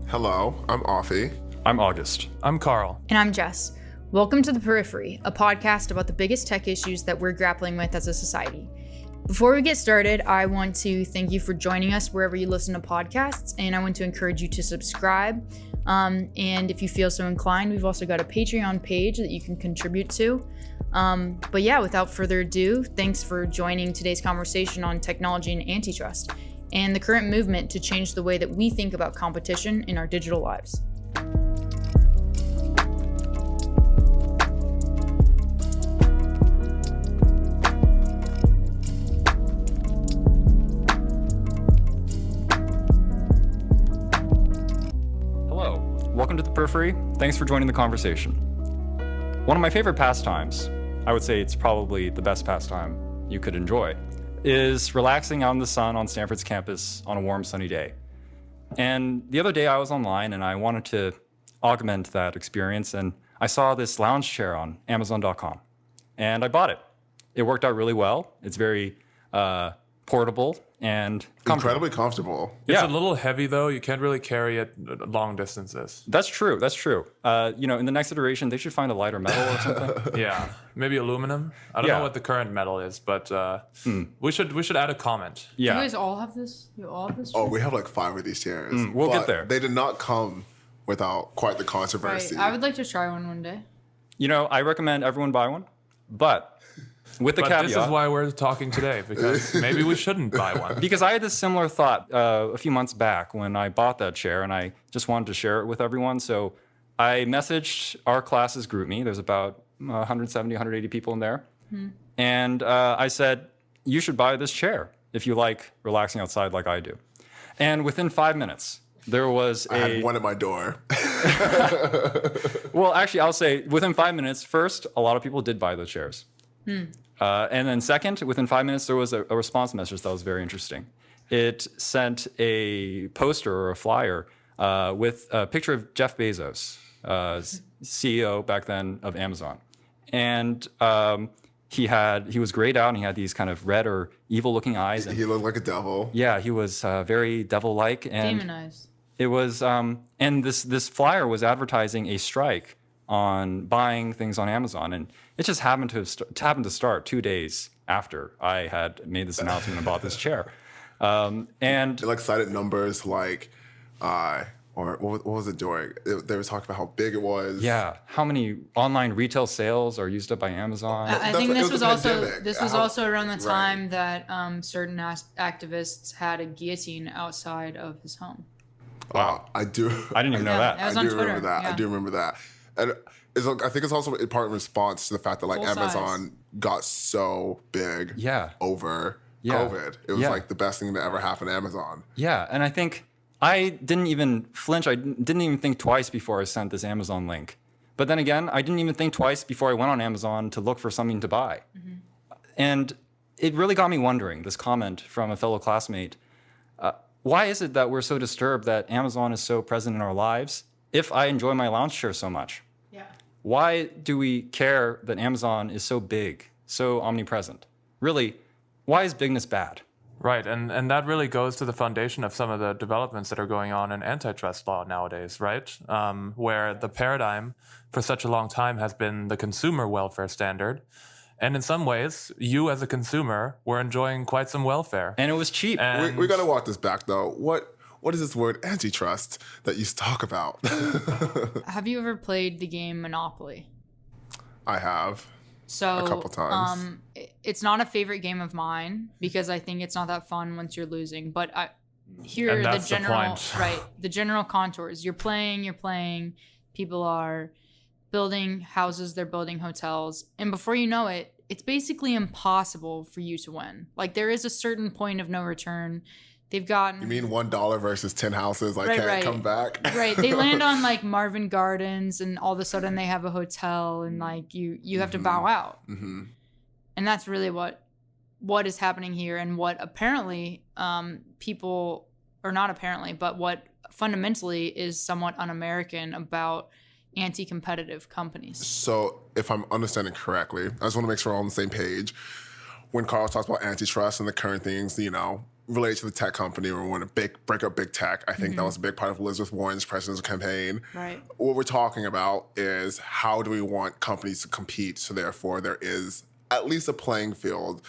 Hello, I'm Offie. I'm August. I'm Carl. And I'm Jess. Welcome to The Periphery, a podcast about the biggest tech issues that we're grappling with as a society. Before we get started, I want to thank you for joining us wherever you listen to podcasts, and I want to encourage you to subscribe. And if you feel so inclined, we've also got a Patreon page that you can contribute to. But yeah, without further ado, thanks for joining today's conversation on technology and antitrust, and the current movement to change the way that we think about competition in our digital lives. Hello. Welcome to the Periphery. Thanks for joining the conversation. One of my favorite pastimes, I would say it's probably the best pastime you could enjoy, is relaxing out in the sun on Stanford's campus on a warm, sunny day. And the other day I was online and I wanted to augment that experience, and I saw this lounge chair on Amazon.com, and I bought it. It worked out really well. It's very portable and Incredibly comfortable. It's a little heavy, though. You can't really carry it long distances. That's true. In the next iteration, they should find a lighter metal or something. Yeah, maybe aluminum. I don't know what the current metal is, but we should add a comment. Yeah. Do you guys all have this? You all have this? Oh, we have like 5 of these chairs. We'll but get there. They did not come without quite the Right. controversy. I would like to try one day. I recommend everyone buy one, but with the But caveat. this is why we're talking today, because maybe we shouldn't buy one. Because I had this similar thought a few months back when I bought that chair, and I just wanted to share it with everyone. So I messaged our class's GroupMe. There's about 170, 180 people in there. And I said, you should buy this chair if you like relaxing outside like I do. And within 5 minutes, there was I had one at my door. Well, actually, I'll say within 5 minutes, first, a lot of people did buy those chairs. And then second, within 5 minutes, there was a response message that was very interesting. It sent a poster or a flyer with a picture of Jeff Bezos, CEO back then of Amazon. And he was grayed out, and he had these kind of red or evil-looking eyes. And He looked like a devil. yeah, he was very devil-like. And Demonized. it was, and this flyer was advertising a strike on buying things on Amazon, and it just happened to start 2 days after I had made this announcement and bought this chair. And It like cited numbers like, or what was it doing? They were talking about how big it was. yeah, how many online retail sales are used up by Amazon? I That's think what- it this was was a also pandemic. this was How- also around the right. time that certain activists had a guillotine outside of his home. Wow. I do. I didn't even know Yeah, that. that was I on do remember Twitter, that. yeah. I do remember that. And I think it's also in part in response to the fact that like Full size. Amazon got so big Yeah. over Yeah. COVID. It was Yeah. like the best thing that ever happened to Amazon. Yeah, and I think I didn't even flinch. I didn't even think twice before I sent this Amazon link. But then again, I didn't even think twice before I went on Amazon to look for something to buy. And it really got me wondering, this comment from a fellow classmate, why is it that we're so disturbed that Amazon is so present in our lives if I enjoy my lounge chair so much? Yeah. Why do we care that Amazon is so big, so omnipresent? Really, why is bigness bad? Right, and that really goes to the foundation of some of the developments that are going on in antitrust law nowadays, right? Where the paradigm for such a long time has been the consumer welfare standard. And in some ways, you as a consumer were enjoying quite some welfare. And it was cheap. And We got to walk this back though. What is this word antitrust that you talk about? Have you ever played the game Monopoly? I have. So A couple times. It's not a favorite game of mine because I think it's not that fun once you're losing. But here And are the that's the general point. right, the general contours. You're playing. People are building houses. They're building hotels, and before you know it, it's basically impossible for you to win. Like there is a certain point of no return. They've gotten You mean $1 versus 10 houses? I Right, can't right. come back. right. They land on like Marvin Gardens, and all of a sudden they have a hotel, and like you have to bow out. hmm And that's really what is happening here, and what apparently people, or not apparently, but what fundamentally is somewhat un-American about anti-competitive companies. So, if I'm understanding correctly, I just want to make sure we're all on the same page. When Carl talks about antitrust and the current things, related to the tech company, or we want to break up big tech. I think that was a big part of Elizabeth Warren's presidential campaign. Right. What we're talking about is how do we want companies to compete, so therefore there is at least a playing field,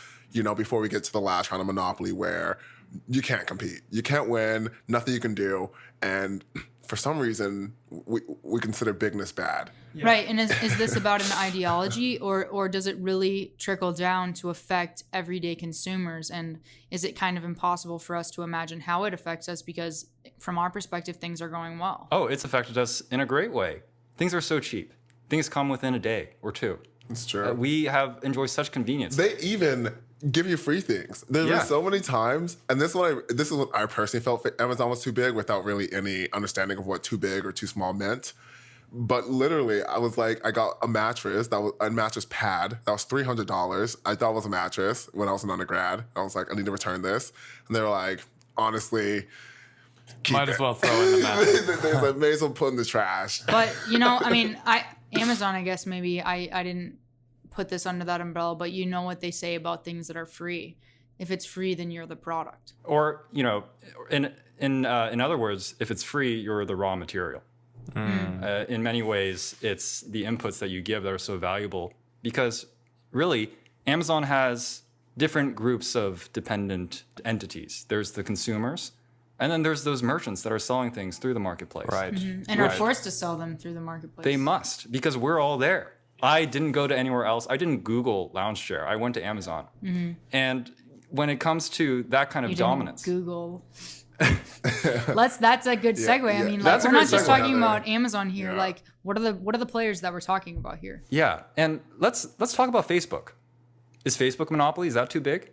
before we get to the last round of monopoly where you can't compete. You can't win, nothing you can do. And for some reason, we consider bigness bad. Yeah. Right. And is this about an ideology, or does it really trickle down to affect everyday consumers? And is it kind of impossible for us to imagine how it affects us, because from our perspective, things are going well? Oh, it's affected us in a great way. Things are so cheap. Things come within a day or two. It's true. We have enjoyed such convenience. They even give you free things. There's been so many times, and this is what I personally felt Amazon was too big, without really any understanding of what too big or too small meant. But literally, I was like, I got a mattress a mattress pad that was $300. I thought it was a mattress when I was an undergrad. I was like, I need to return this, and they were like, honestly, might as well throw in the mattress. They like, may as well put in the trash. But Amazon, I guess maybe I didn't put this under that umbrella, but you know what they say about things that are free. If it's free, then you're the product. Or, in other words, if it's free, you're the raw material. In many ways, it's the inputs that you give that are so valuable, because really, Amazon has different groups of dependent entities. There's the consumers, and then there's those merchants that are selling things through the marketplace. Right. And are forced to sell them through the marketplace. They must, because we're all there. I didn't go to anywhere else. I didn't Google lounge chair. I went to Amazon. And when it comes to that kind of dominance, Google. That's a good segue. Yeah. I mean, That's we're a not good just segue. talking about Amazon here. Yeah. Like, what are the players that we're talking about here? yeah. And let's talk about Facebook. Is Facebook monopoly? Is that too big?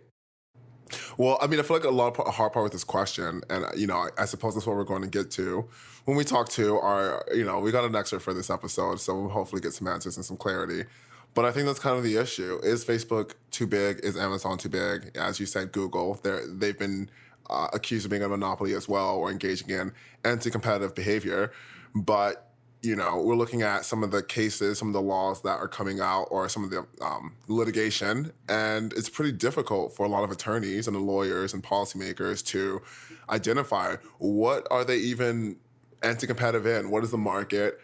Well, I mean, I feel like a hard part with this question, and I suppose that's what we're going to get to when we talk to our, we got an excerpt for this episode, so we'll hopefully get some answers and some clarity. But I think that's kind of the issue: is Facebook too big? Is Amazon too big? As you said, Google. They've been accused of being a monopoly as well, or engaging in anti-competitive behavior. But we're looking at some of the cases, some of the laws that are coming out, or some of the litigation, and it's pretty difficult for a lot of attorneys and the lawyers and policymakers to identify what are they even anti-competitive in. What is the market?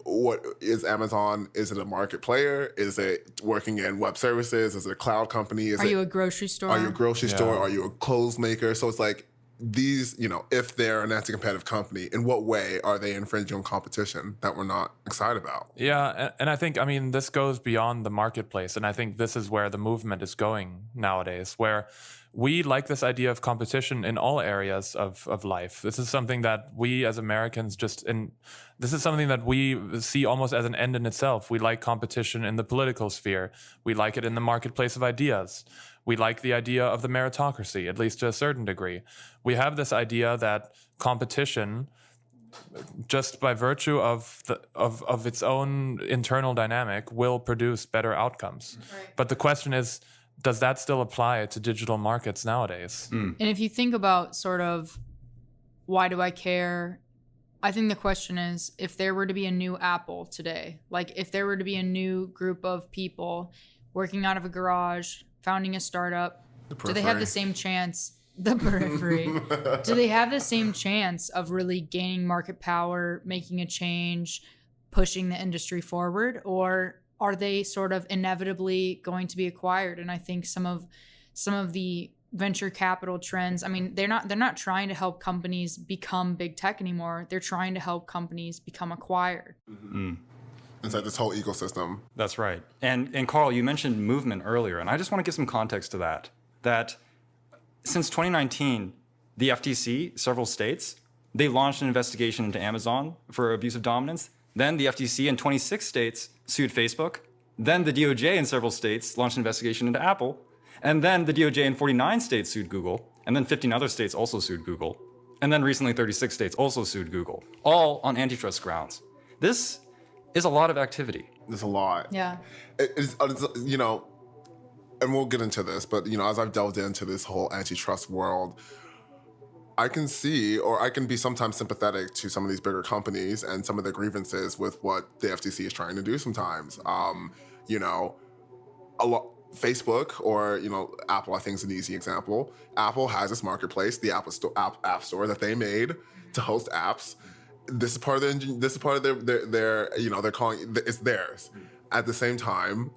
What is Amazon? Is it a market player? Is it working in web services? Is it a cloud company? Are you a grocery store? Are you a grocery store? Are you a clothes maker? So it's like, these, if they're an anti-competitive company, in what way are they infringing on competition that we're not excited about? Yeah, and I think, this goes beyond the marketplace, and I think this is where the movement is going nowadays, where we like this idea of competition in all areas of life. This is something that we as Americans this is something that we see almost as an end in itself. We like competition in the political sphere. We like it in the marketplace of ideas. We like the idea of the meritocracy, at least to a certain degree. We have this idea that competition, just by virtue of its own internal dynamic, will produce better outcomes. Right. But the question is, does that still apply to digital markets nowadays? And if you think about sort of, why do I care? I think the question is, if there were to be a new Apple today, like if there were to be a new group of people working out of a garage, founding a startup, do they have the same chance? The Periphery. Do they have the same chance of really gaining market power, making a change, pushing the industry forward? Or are they sort of inevitably going to be acquired? And I think some of the venture capital trends, they're not trying to help companies become big tech anymore. They're trying to help companies become acquired. Mm-hmm. It's like this whole ecosystem. That's right. And Carl, you mentioned movement earlier, and I just want to give some context to that. That since 2019, the FTC, several states, they launched an investigation into Amazon for abuse of dominance. Then the FTC in 26 states sued Facebook. Then the DOJ in several states launched an investigation into Apple. And then the DOJ in 49 states sued Google. And then 15 other states also sued Google. And then recently 36 states also sued Google, all on antitrust grounds. This is a lot of activity. There's a lot. Yeah. It's and we'll get into this, but as I've delved into this whole antitrust world, I can see, or I can be sometimes sympathetic to some of these bigger companies and some of the grievances with what the FTC is trying to do sometimes. A lot Facebook or Apple, I think is an easy example. Apple has this marketplace, the App Store that they made to host apps. This is part of their they're calling it's theirs. At the same time,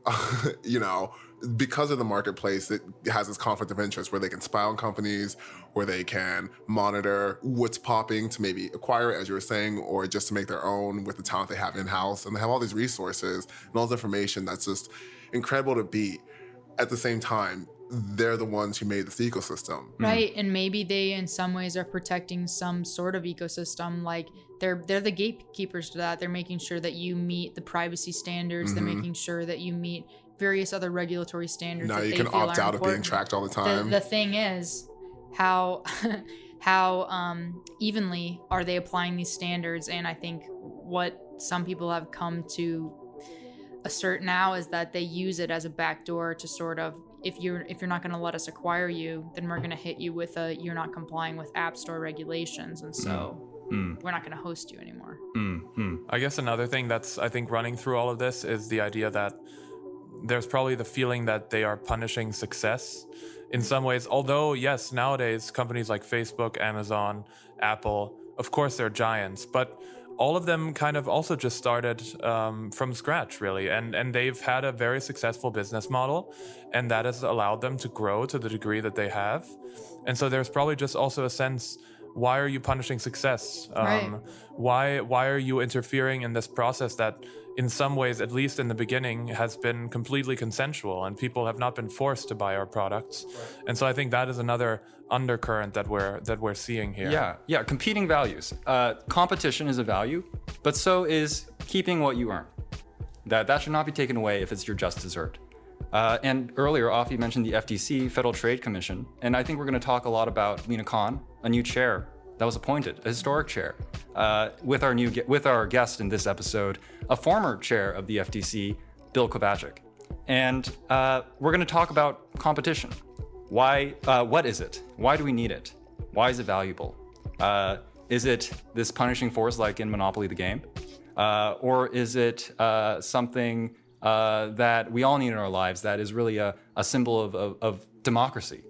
because of the marketplace, it has this conflict of interest where they can spy on companies, where they can monitor what's popping to maybe acquire it, as you were saying, or just to make their own with the talent they have in-house. And they have all these resources and all this information that's just incredible to beat. At the same time, they're the ones who made this ecosystem. Right, and maybe they in some ways are protecting some sort of ecosystem. Like they're the gatekeepers to that. They're making sure that you meet the privacy standards. They're making sure that you meet various other regulatory standards. Now that you they can feel opt are out of being important. tracked all the time. The thing is, how evenly are they applying these standards? And I think what some people have come to assert now is that they use it as a backdoor to sort of, if you're not going to let us acquire you, then we're going to hit you with you're not complying with App Store regulations, and so we're not going to host you anymore. I guess another thing that's, I think, running through all of this is the idea that there's probably the feeling that they are punishing success in some ways. Although, yes, nowadays, companies like Facebook, Amazon, Apple, of course, they're giants, but all of them kind of also just started from scratch, really. And they've had a very successful business model, and that has allowed them to grow to the degree that they have. And so there's probably just also a sense, why are you punishing success? Right. Why are you interfering in this process that in some ways, at least in the beginning, has been completely consensual, and people have not been forced to buy our products. Right. And so I think that is another undercurrent that we're seeing here. Yeah, competing values. Competition is a value, but so is keeping what you earn. That should not be taken away if it's your just dessert. And earlier, Afi mentioned the FTC, Federal Trade Commission, and I think we're going to talk a lot about Lena Khan, a new chair that was appointed, a historic chair, with our guest in this episode, a former chair of the FTC, Bill Kovacic. And we're going to talk about competition. Why? What is it? Why do we need it? Why is it valuable? Is it this punishing force like in Monopoly the game? Or is it something that we all need in our lives that is really a symbol of democracy?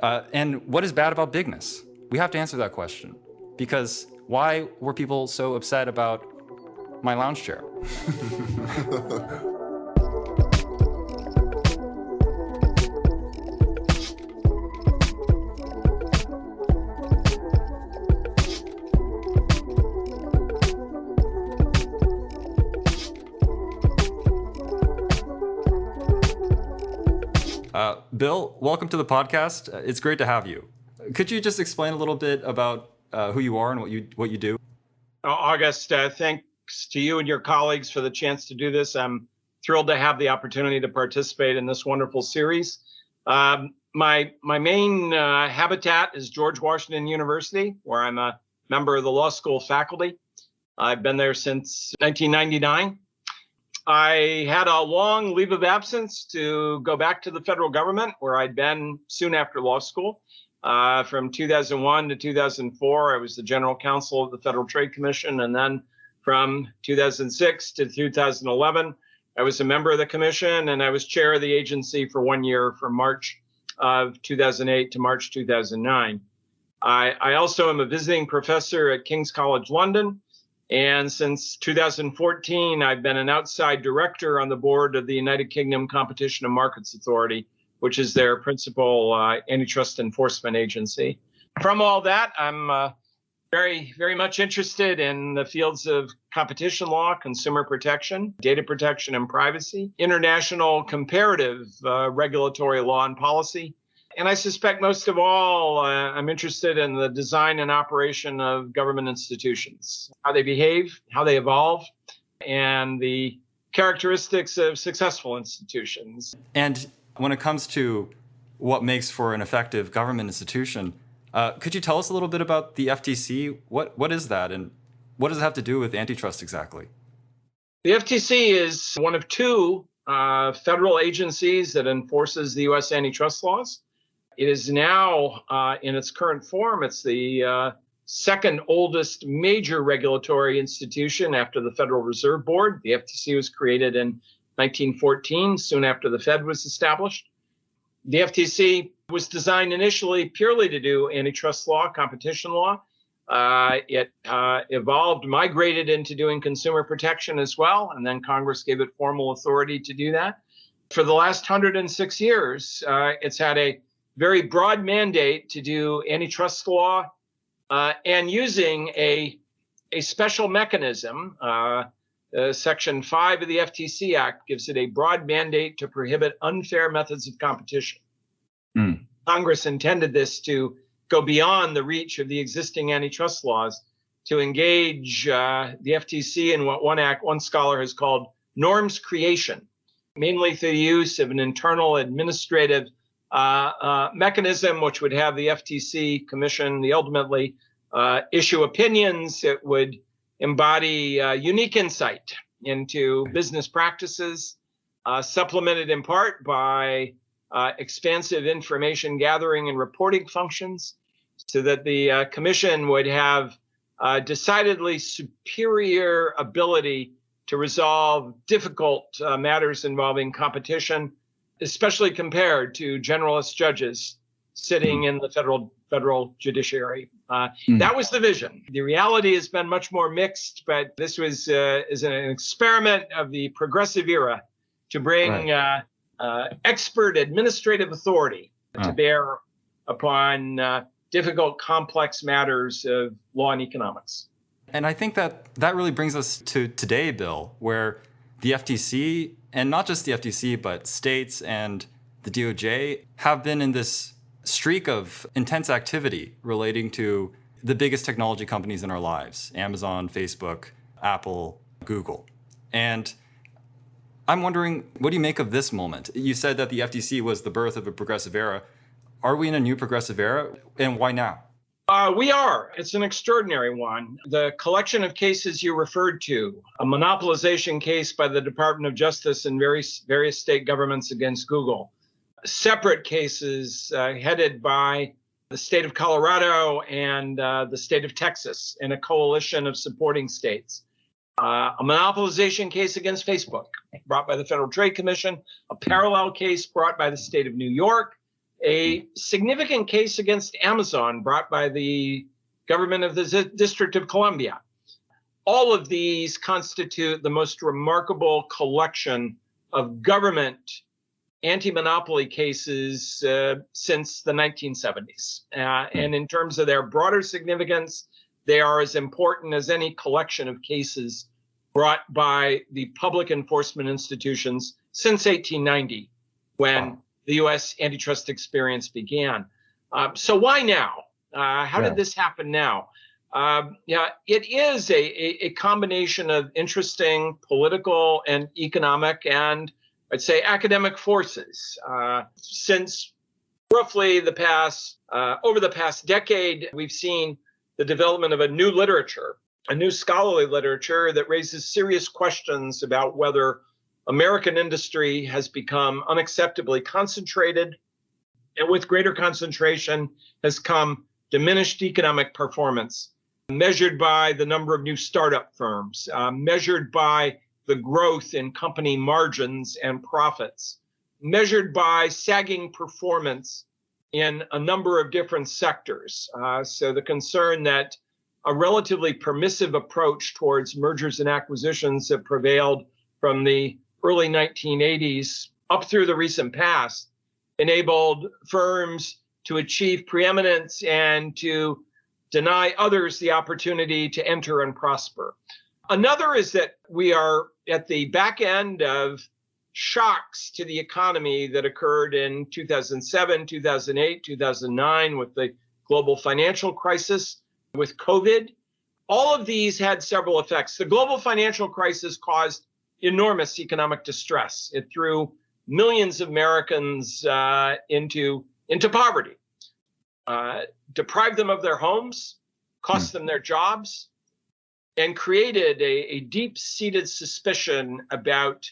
And what is bad about bigness? We have to answer that question, because why were people so upset about my lounge chair? Bill, welcome to the podcast. It's great to have you. Could you just explain a little bit about who you are and what you do? August, thanks to you and your colleagues for the chance to do this. I'm thrilled to have the opportunity to participate in this wonderful series. My main habitat is George Washington University, where I'm a member of the law school faculty. I've been there since 1999. I had a long leave of absence to go back to the federal government, where I'd been soon after law school. From 2001 to 2004, I was the general counsel of the Federal Trade Commission. And then from 2006 to 2011, I was a member of the commission, and I was chair of the agency for 1 year, from March of 2008 to March 2009. I also am a visiting professor at King's College London. And since 2014, I've been an outside director on the board of the United Kingdom Competition and Markets Authority, which is their principal antitrust enforcement agency. From all that, I'm very, very much interested in the fields of competition law, consumer protection, data protection and privacy, international comparative regulatory law and policy. And I suspect most of all, I'm interested in the design and operation of government institutions, how they behave, how they evolve, and the characteristics of successful institutions. And when it comes to what makes for an effective government institution, could you tell us a little bit about the FTC? What is that, and what does it have to do with antitrust exactly? The FTC is one of two federal agencies that enforces the U.S. antitrust laws. It is now, in its current form, it's the second oldest major regulatory institution after the Federal Reserve Board. The FTC was created in 1914, soon after the Fed was established. The FTC was designed initially purely to do antitrust law, competition law. It evolved, migrated into doing consumer protection as well, and then Congress gave it formal authority to do that. For the last 106 years, it's had a very broad mandate to do antitrust law and using a special mechanism. Section 5 of the FTC Act gives it a broad mandate to prohibit unfair methods of competition. Congress intended this to go beyond the reach of the existing antitrust laws to engage the FTC in what one scholar has called norms creation, mainly through the use of an internal administrative mechanism, which would have the FTC commission ultimately issue opinions. It would embody unique insight into business practices, supplemented in part by expansive information gathering and reporting functions, so that the commission would have decidedly superior ability to resolve difficult matters involving competition, especially compared to generalist judges sitting in the federal judiciary. That was the vision. The reality has been much more mixed, but this was is an experiment of the progressive era to bring expert administrative authority to bear upon difficult, complex matters of law and economics. And I think that really brings us to today, Bill, where the FTC, and not just the FTC, but states and the DOJ have been in this streak of intense activity relating to the biggest technology companies in our lives: Amazon, Facebook, Apple, Google. And I'm wondering, what do you make of this moment? You said that the FTC was the birth of a progressive era. Are we in a new progressive era, and why now? We are. It's an extraordinary one. The collection of cases you referred to, a monopolization case by the Department of Justice and various state governments against Google, separate cases headed by the state of Colorado and the state of Texas in a coalition of supporting states, a monopolization case against Facebook brought by the Federal Trade Commission, a parallel case brought by the state of New York, a significant case against Amazon brought by the government of the District of Columbia. All of these constitute the most remarkable collection of government anti-monopoly cases since the 1970s. And in terms of their broader significance, they are as important as any collection of cases brought by the public enforcement institutions since 1890, when the U.S. antitrust experience began. So why now? How did this happen now? It is a combination of interesting political and economic and, I'd say, academic forces. Since roughly over the past decade, we've seen the development of a new literature, a new scholarly literature that raises serious questions about whether American industry has become unacceptably concentrated, and with greater concentration has come diminished economic performance, measured by the number of new startup firms, measured by the growth in company margins and profits, measured by sagging performance in a number of different sectors. So the concern that a relatively permissive approach towards mergers and acquisitions that prevailed from the early 1980s up through the recent past enabled firms to achieve preeminence and to deny others the opportunity to enter and prosper. Another is that we are at the back end of shocks to the economy that occurred in 2007, 2008, 2009 with the global financial crisis, with COVID. All of these had several effects. The global financial crisis caused enormous economic distress. It threw millions of Americans into poverty, deprived them of their homes, cost them their jobs, and created a deep-seated suspicion about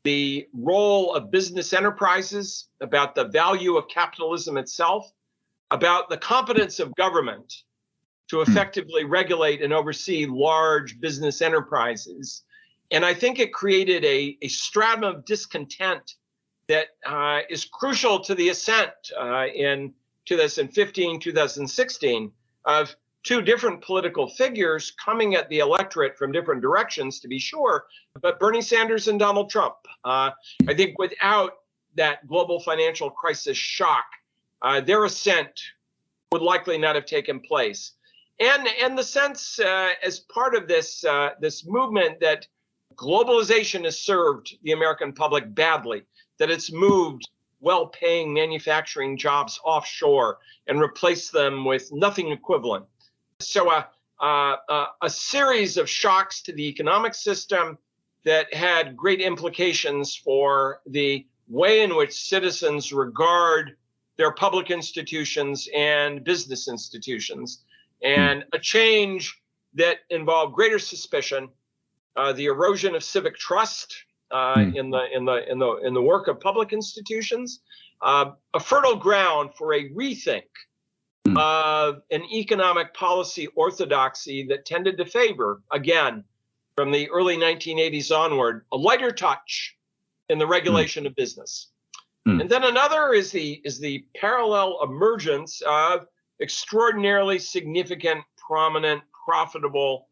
the role of business enterprises, about the value of capitalism itself, about the competence of government to effectively regulate and oversee large business enterprises, And I think it created a stratum of discontent that is crucial to the ascent in 2015, 2016 of two different political figures coming at the electorate from different directions, to be sure, but Bernie Sanders and Donald Trump. I think without that global financial crisis shock, their ascent would likely not have taken place. And the sense as part of this movement that globalization has served the American public badly, that it's moved well-paying manufacturing jobs offshore and replaced them with nothing equivalent. So a series of shocks to the economic system that had great implications for the way in which citizens regard their public institutions and business institutions, and a change that involved greater suspicion, the erosion of civic trust in the work of public institutions, a fertile ground for a rethink of an economic policy orthodoxy that tended to favor, again, from the early 1980s onward, a lighter touch in the regulation of business. And then another is the parallel emergence of extraordinarily significant, prominent, profitable,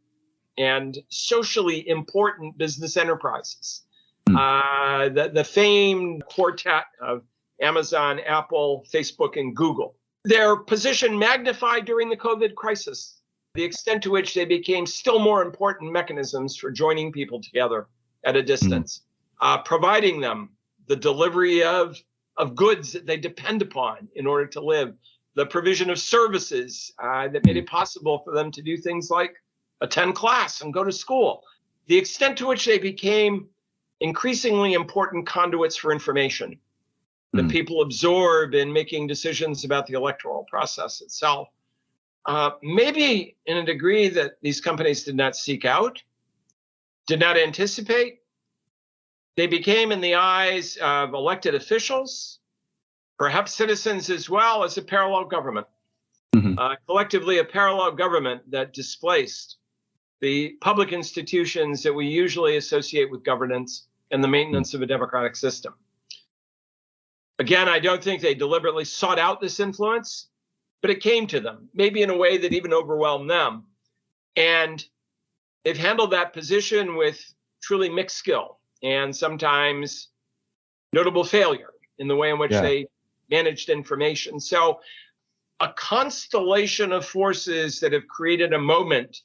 and socially important business enterprises. The famed quartet of Amazon, Apple, Facebook, and Google. Their position magnified during the COVID crisis, the extent to which they became still more important mechanisms for joining people together at a distance, providing them the delivery of goods that they depend upon in order to live, the provision of services that made it possible for them to do things like attend class and go to school, the extent to which they became increasingly important conduits for information that people absorb in making decisions about the electoral process itself. Maybe in a degree that these companies did not seek out, did not anticipate. They became, in the eyes of elected officials, perhaps citizens as well, as a parallel government. Collectively, a parallel government that displaced the public institutions that we usually associate with governance and the maintenance of a democratic system. Again, I don't think they deliberately sought out this influence, but it came to them, maybe in a way that even overwhelmed them. And they've handled that position with truly mixed skill and sometimes notable failure in the way in which they managed information. So a constellation of forces that have created a moment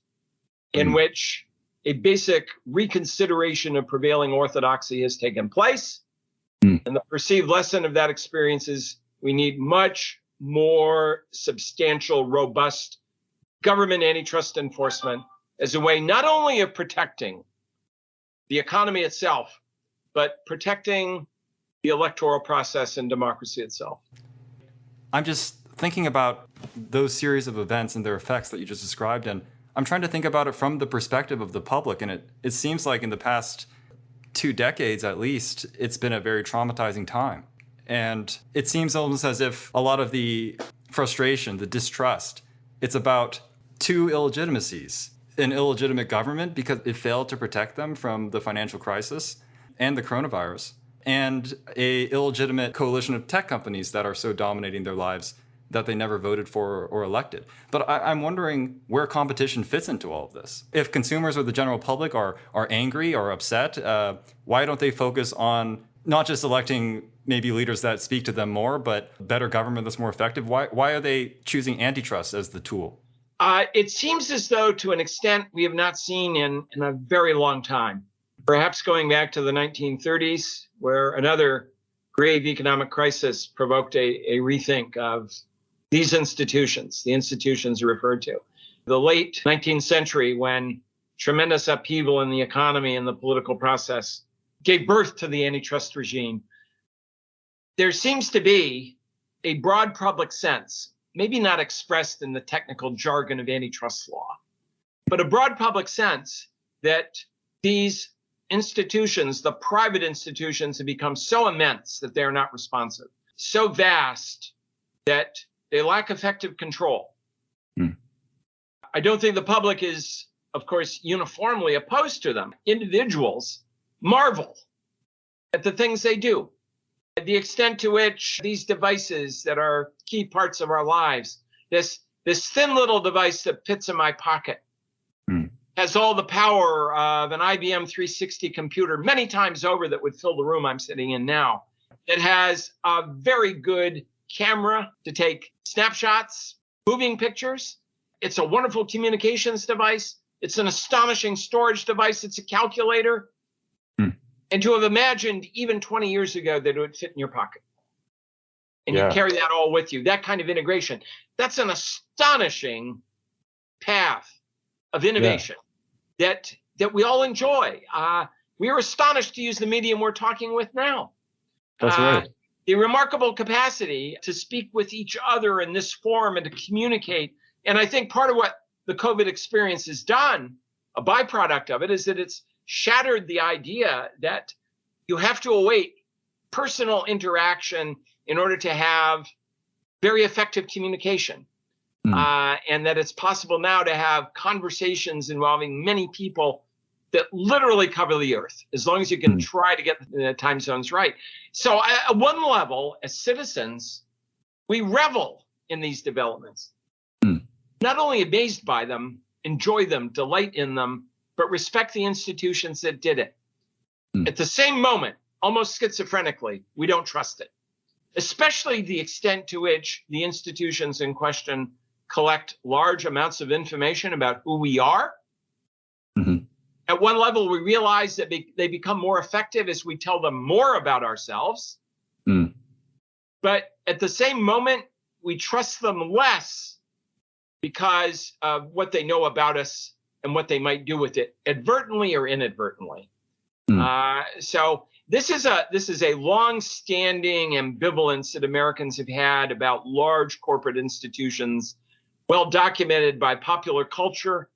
in which a basic reconsideration of prevailing orthodoxy has taken place. And the perceived lesson of that experience is we need much more substantial, robust government antitrust enforcement as a way not only of protecting the economy itself, but protecting the electoral process and democracy itself. I'm just thinking about those series of events and their effects that you just described, and I'm trying to think about it from the perspective of the public, and it seems like in the past 2 decades at least, it's been a very traumatizing time. And it seems almost as if a lot of the frustration, the distrust, it's about two illegitimacies. An illegitimate government because it failed to protect them from the financial crisis and the coronavirus, and a illegitimate coalition of tech companies that are so dominating their lives that they never voted for or elected. But I'm wondering where competition fits into all of this. If consumers or the general public are angry or upset, why don't they focus on not just electing maybe leaders that speak to them more, but better government that's more effective? Why are they choosing antitrust as the tool? It seems as though, to an extent, we have not seen in a very long time, perhaps going back to the 1930s, where another grave economic crisis provoked a rethink of these institutions, the institutions referred to. The late 19th century, when tremendous upheaval in the economy and the political process gave birth to the antitrust regime, there seems to be a broad public sense, maybe not expressed in the technical jargon of antitrust law, but a broad public sense that these institutions, the private institutions, have become so immense that they are not responsive, so vast that they lack effective control. I don't think the public is of course, uniformly opposed to them. Individuals marvel at the things they do, the extent to which these devices that are key parts of our lives, this thin little device that fits in my pocket, has all the power of an IBM 360 computer many times over that would fill the room I'm sitting in now. It has a very good camera to take snapshots, moving pictures. It's a wonderful communications device. It's an astonishing storage device. It's a calculator. And to have imagined even 20 years ago that it would fit in your pocket and you carry that all with you, that kind of integration, that's an astonishing path of innovation that we all enjoy. We are astonished to use the medium we're talking with now. That's right. The remarkable capacity to speak with each other in this form and to communicate. And I think part of what the COVID experience has done, a byproduct of it, is that it's shattered the idea that you have to await personal interaction in order to have very effective communication. And that it's possible now to have conversations involving many people that literally cover the earth, as long as you can try to get the time zones right. So at one level, as citizens, we revel in these developments. Not only amazed by them, enjoy them, delight in them, but respect the institutions that did it. At the same moment, almost schizophrenically, we don't trust it, especially the extent to which the institutions in question collect large amounts of information about who we are. At one level, we realize that they become more effective as we tell them more about ourselves. But at the same moment, we trust them less because of what they know about us and what they might do with it, advertently or inadvertently. So this is a long-standing ambivalence that Americans have had about large corporate institutions, well documented by popular culture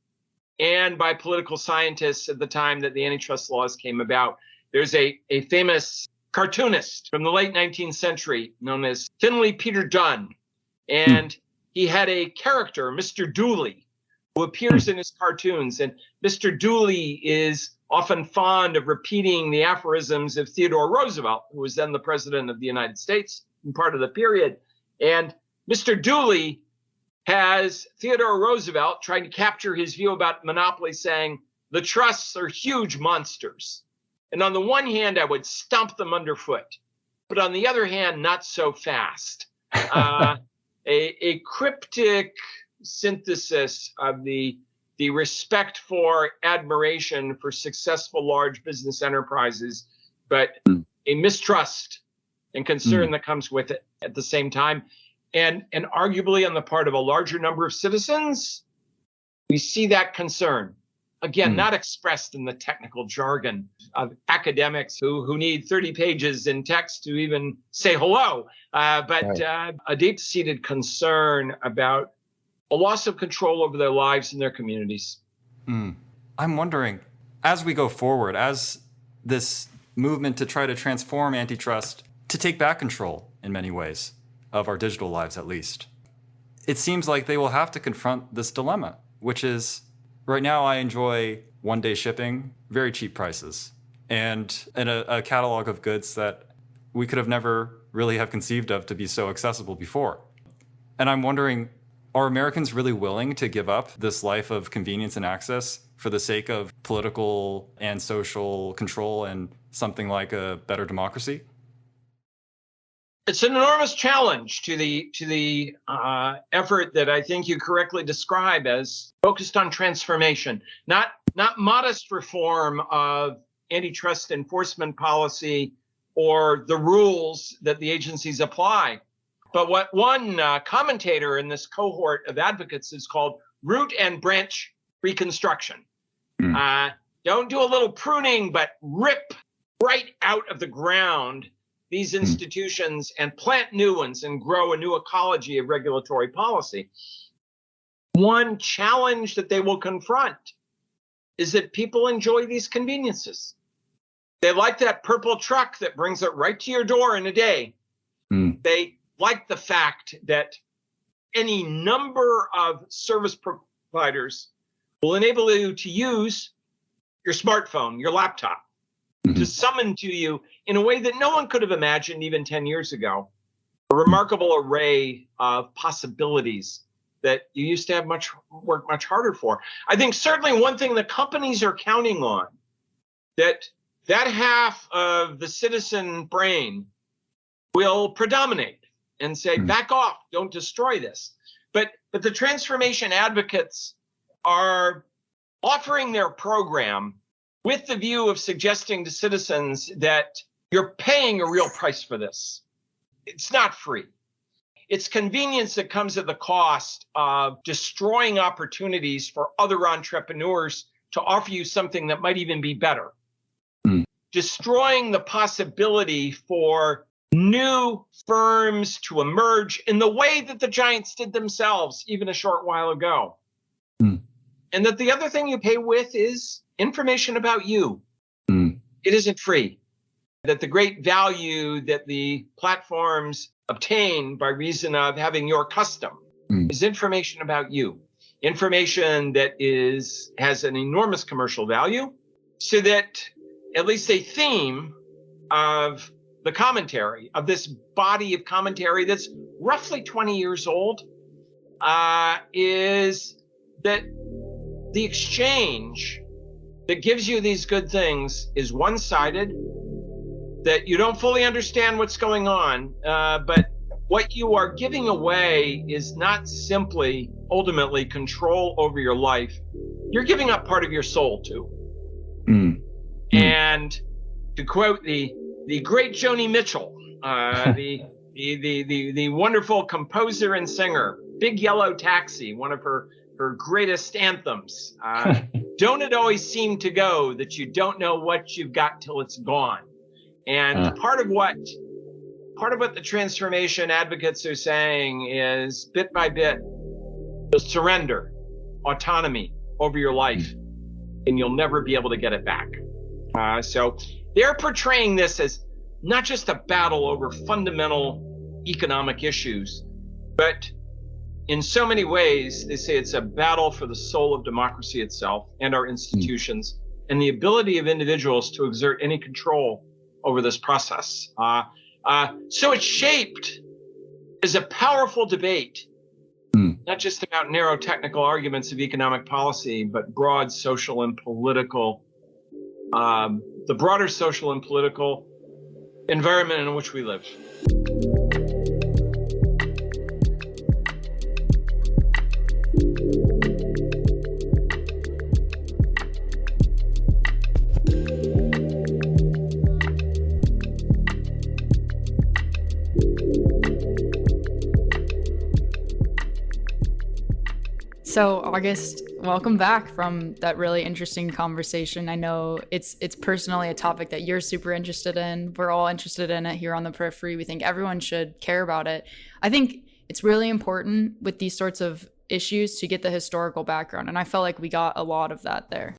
and by political scientists at the time that the antitrust laws came about. There's a famous cartoonist from the late 19th century known as Finley Peter Dunne, and he had a character, Mr. Dooley, who appears in his cartoons. And Mr. Dooley is often fond of repeating the aphorisms of Theodore Roosevelt, who was then the president of the United States in part of the period. And Mr. Dooley has Theodore Roosevelt trying to capture his view about monopoly, saying, the trusts are huge monsters. And on the one hand, I would stomp them underfoot. But on the other hand, not so fast. A cryptic synthesis of the respect for admiration for successful large business enterprises, but a mistrust and concern that comes with it at the same time. And arguably on the part of a larger number of citizens, we see that concern. Again, not expressed in the technical jargon of academics who need 30 pages in text to even say hello, but a deep-seated concern about a loss of control over their lives and their communities. I'm wondering, as we go forward, as this movement to try to transform antitrust, to take back control in many ways of our digital lives at least, it seems like they will have to confront this dilemma, which is, right now I enjoy one-day shipping, very cheap prices, and a catalog of goods that we could have never really have conceived of to be so accessible before. And I'm wondering, are Americans really willing to give up this life of convenience and access for the sake of political and social control and something like a better democracy? It's an enormous challenge to the effort that I think you correctly describe as focused on transformation, not modest reform of antitrust enforcement policy or the rules that the agencies apply, but what one commentator in this cohort of advocates is called root and branch reconstruction. Don't do a little pruning, but rip right out of the ground these institutions and plant new ones and grow a new ecology of regulatory policy. One challenge that they will confront is that people enjoy these conveniences. They like that purple truck that brings it right to your door in a day. They like the fact that any number of service providers will enable you to use your smartphone, your laptop, to summon to you in a way that no one could have imagined even 10 years ago, a remarkable array of possibilities that you used to have work much harder for. I think certainly one thing that companies are counting on, that half of the citizen brain will predominate and say, back off, don't destroy this. But the transformation advocates are offering their program with the view of suggesting to citizens that you're paying a real price for this. It's not free. It's convenience that comes at the cost of destroying opportunities for other entrepreneurs to offer you something that might even be better. Destroying the possibility for new firms to emerge in the way that the giants did themselves even a short while ago. And that the other thing you pay with is information about you. It isn't free. That the great value that the platforms obtain by reason of having your custom is information about you. Information that has an enormous commercial value, so that at least a theme of the commentary, of this body of commentary that's roughly 20 years old, is that the exchange that gives you these good things is one-sided, that you don't fully understand what's going on, but what you are giving away is not simply ultimately control over your life. You're giving up part of your soul too. And to quote the great Joni Mitchell, the wonderful composer and singer, Big Yellow Taxi, one of her greatest anthems. Don't it always seem to go that you don't know what you've got till it's gone? And part of what the transformation advocates are saying is, bit by bit, you'll surrender autonomy over your life, and you'll never be able to get it back. So they're portraying this as not just a battle over fundamental economic issues, but in so many ways, they say it's a battle for the soul of democracy itself and our institutions, and the ability of individuals to exert any control over this process. So it's shaped as a powerful debate, not just about narrow technical arguments of economic policy, but broad social and political, the broader social and political environment in which we live. So August, welcome back from that really interesting conversation. I know it's personally a topic that you're super interested in. We're all interested in it here on the Periphery. We think everyone should care about it. I think it's really important with these sorts of issues to get the historical background, and I felt like we got a lot of that there.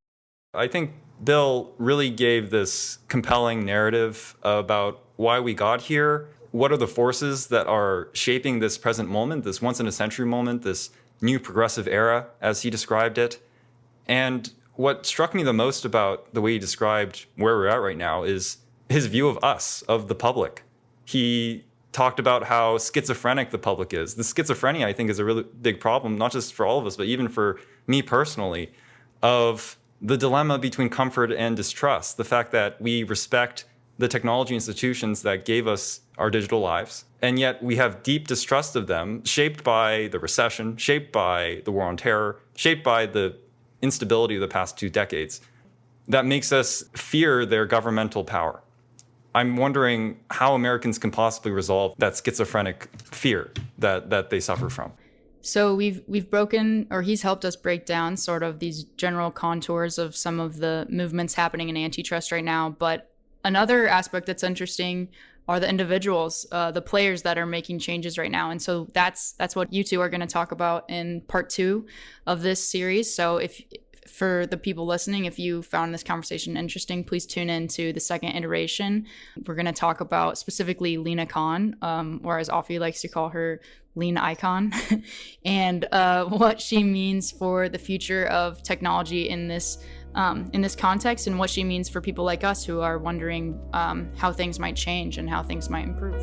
I think Bill really gave this compelling narrative about why we got here, what are the forces that are shaping this present moment, this once-in-a-century moment, this new progressive era, as he described it. And what struck me the most about the way he described where we're at right now is his view of us, of the public. He talked about how schizophrenic the public is. The schizophrenia, I think, is a really big problem, not just for all of us, but even for me personally, of the dilemma between comfort and distrust. The fact that we respect the technology institutions that gave us our digital lives, and yet we have deep distrust of them, shaped by the recession, shaped by the war on terror, shaped by the instability of the past 2 decades, that makes us fear their governmental power. I'm wondering how Americans can possibly resolve that schizophrenic fear that they suffer from. So we've broken, or he's helped us break down sort of these general contours of some of the movements happening in antitrust right now. But another aspect that's interesting are the individuals, the players that are making changes right now. And so that's what you two are going to talk about in part 2 of this series. So if for the people listening, if you found this conversation interesting, please tune in to the second iteration. We're going to talk about specifically Lena Khan, or as Afi likes to call her, Lean Icon, and what she means for the future of technology in this context, and what she means for people like us who are wondering how things might change and how things might improve.